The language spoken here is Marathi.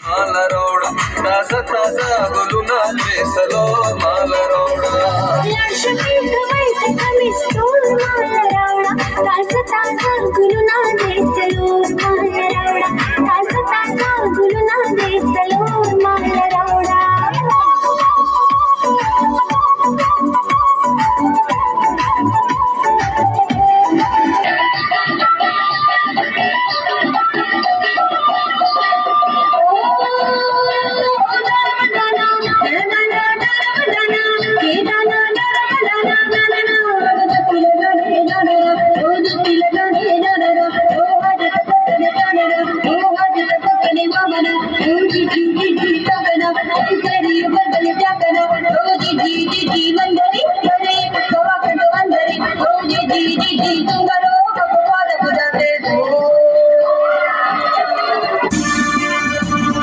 माला रोडा ताजा ताजा बोलून बेसलो माला रोडा ताजा ताजा गुलुना बेसलो माला रोडा ताजा ताजा गुलुना बेसलो माला रोडा